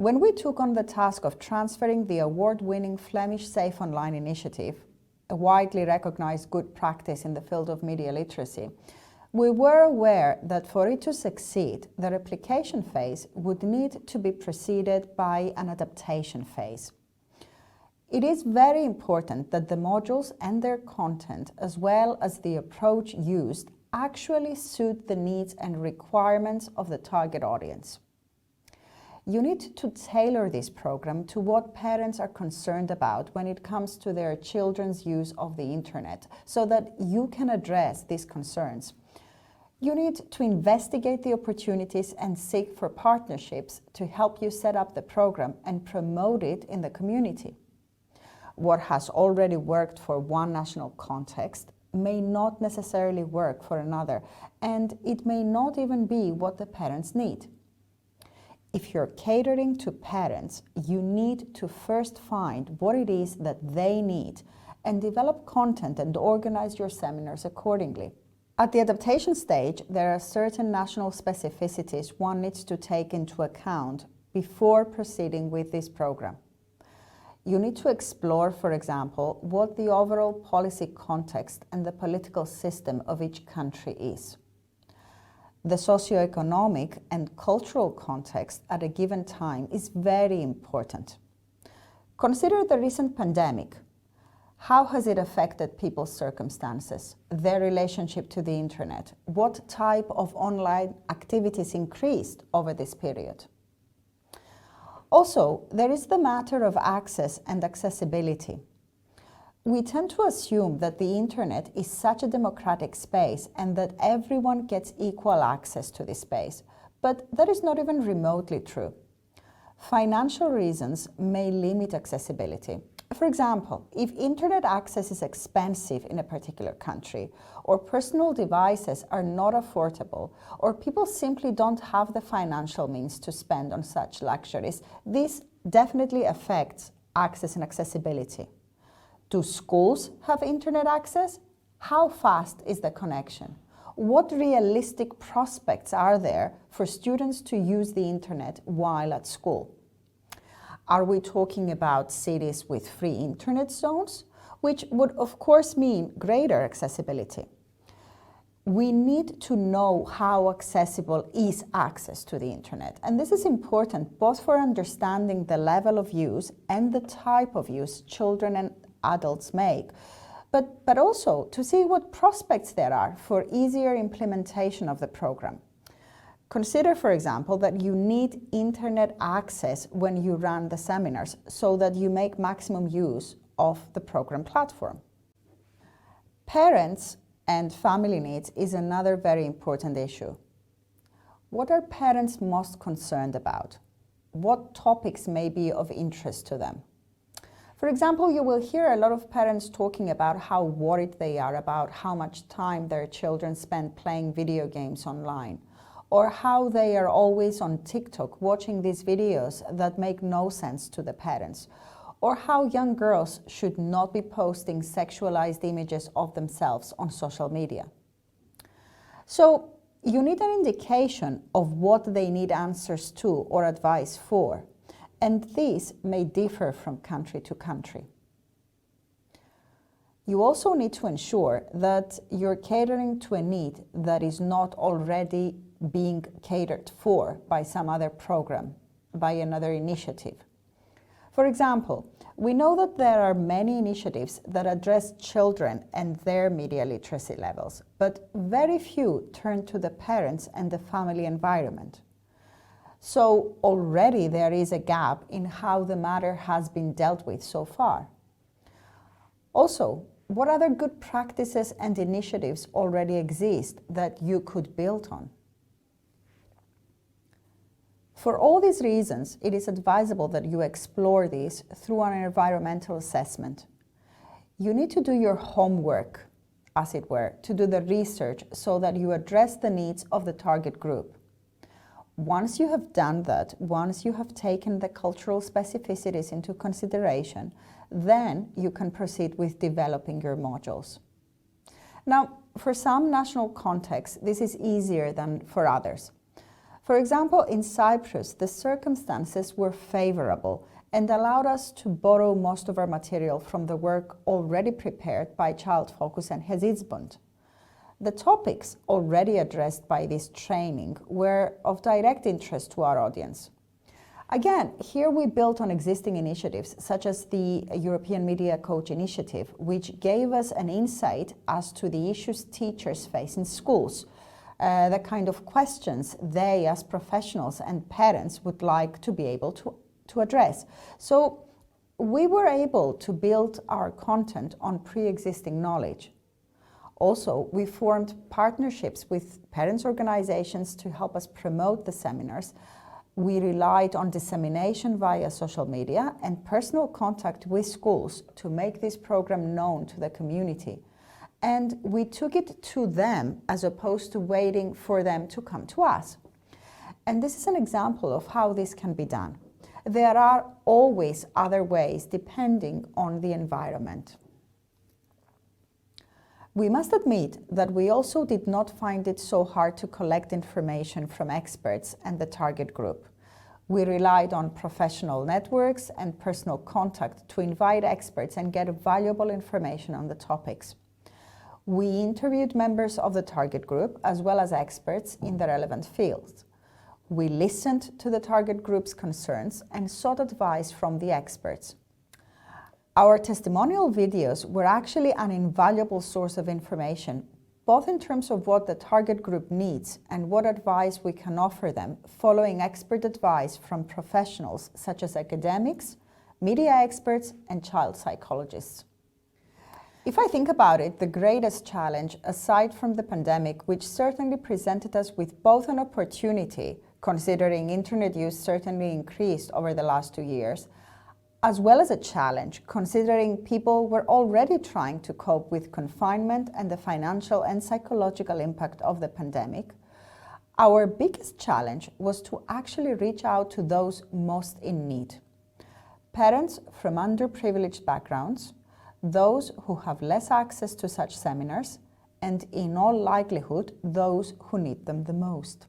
When we took on the task of transferring the award-winning Flemish Safe Online initiative, a widely recognized good practice in the field of media literacy, we were aware that for it to succeed, the replication phase would need to be preceded by an adaptation phase. It is very important that the modules and their content, as well as the approach used, actually suit the needs and requirements of the target audience. You need to tailor this program to what parents are concerned about when it comes to their children's use of the internet, so that you can address these concerns. You need to investigate the opportunities and seek for partnerships to help you set up the program and promote it in the community. What has already worked for one national context may not necessarily work for another, and it may not even be what the parents need. If you're catering to parents, you need to first find what it is that they need and develop content and organize your seminars accordingly. At the adaptation stage, there are certain national specificities one needs to take into account before proceeding with this program. You need to explore, for example, what the overall policy context and the political system of each country is. The socioeconomic and cultural context at a given time is very important. Consider the recent pandemic. How has it affected people's circumstances, their relationship to the internet? What type of online activities increased over this period? Also, there is the matter of access and accessibility. We tend to assume that the internet is such a democratic space and that everyone gets equal access to this space, but that is not even remotely true. Financial reasons may limit accessibility. For example, if internet access is expensive in a particular country, or personal devices are not affordable, or people simply don't have the financial means to spend on such luxuries, this definitely affects access and accessibility. Do schools have internet access? How fast is the connection? What realistic prospects are there for students to use the internet while at school? Are we talking about cities with free internet zones, which would of course mean greater accessibility? We need to know how accessible is access to the internet, and this is important both for understanding the level of use and the type of use children and adults make, but also to see what prospects there are for easier implementation of the program. Consider, for example, that you need internet access when you run the seminars so that you make maximum use of the program platform. Parents and family needs is another very important issue. What are parents most concerned about? What topics may be of interest to them? For example, you will hear a lot of parents talking about how worried they are about how much time their children spend playing video games online, or how they are always on TikTok watching these videos that make no sense to the parents, or how young girls should not be posting sexualized images of themselves on social media. So you need an indication of what they need answers to or advice for, and these may differ from country to country. You also need to ensure that you're catering to a need that is not already being catered for by some other program, by another initiative. For example, we know that there are many initiatives that address children and their media literacy levels, but very few turn to the parents and the family environment. So already there is a gap in how the matter has been dealt with so far. Also, what other good practices and initiatives already exist that you could build on? For all these reasons, it is advisable that you explore these through an environmental assessment. You need to do your homework, as it were, to do the research so that you address the needs of the target group. Once you have done that, once you have taken the cultural specificities into consideration, then you can proceed with developing your modules. Now, for some national contexts, this is easier than for others. For example, in Cyprus, the circumstances were favorable and allowed us to borrow most of our material from the work already prepared by Child Focus and Hezizbund. The topics already addressed by this training were of direct interest to our audience. Again, here we built on existing initiatives such as the European Media Coach Initiative, which gave us an insight as to the issues teachers face in schools, the kind of questions they as professionals and parents would like to be able to address. So we were able to build our content on pre-existing knowledge. Also, we formed partnerships with parents' organizations to help us promote the seminars. We relied on dissemination via social media and personal contact with schools to make this program known to the community. And we took it to them as opposed to waiting for them to come to us. And this is an example of how this can be done. There are always other ways depending on the environment. We must admit that we also did not find it so hard to collect information from experts and the target group. We relied on professional networks and personal contact to invite experts and get valuable information on the topics. We interviewed members of the target group as well as experts in the relevant fields. We listened to the target group's concerns and sought advice from the experts. Our testimonial videos were actually an invaluable source of information, both in terms of what the target group needs and what advice we can offer them, following expert advice from professionals such as academics, media experts, and child psychologists. If I think about it, the greatest challenge, aside from the pandemic, which certainly presented us with both an opportunity, considering internet use certainly increased over the last 2 years, as well as a challenge, considering people were already trying to cope with confinement and the financial and psychological impact of the pandemic, our biggest challenge was to actually reach out to those most in need. Parents from underprivileged backgrounds, those who have less access to such seminars, and in all likelihood, those who need them the most.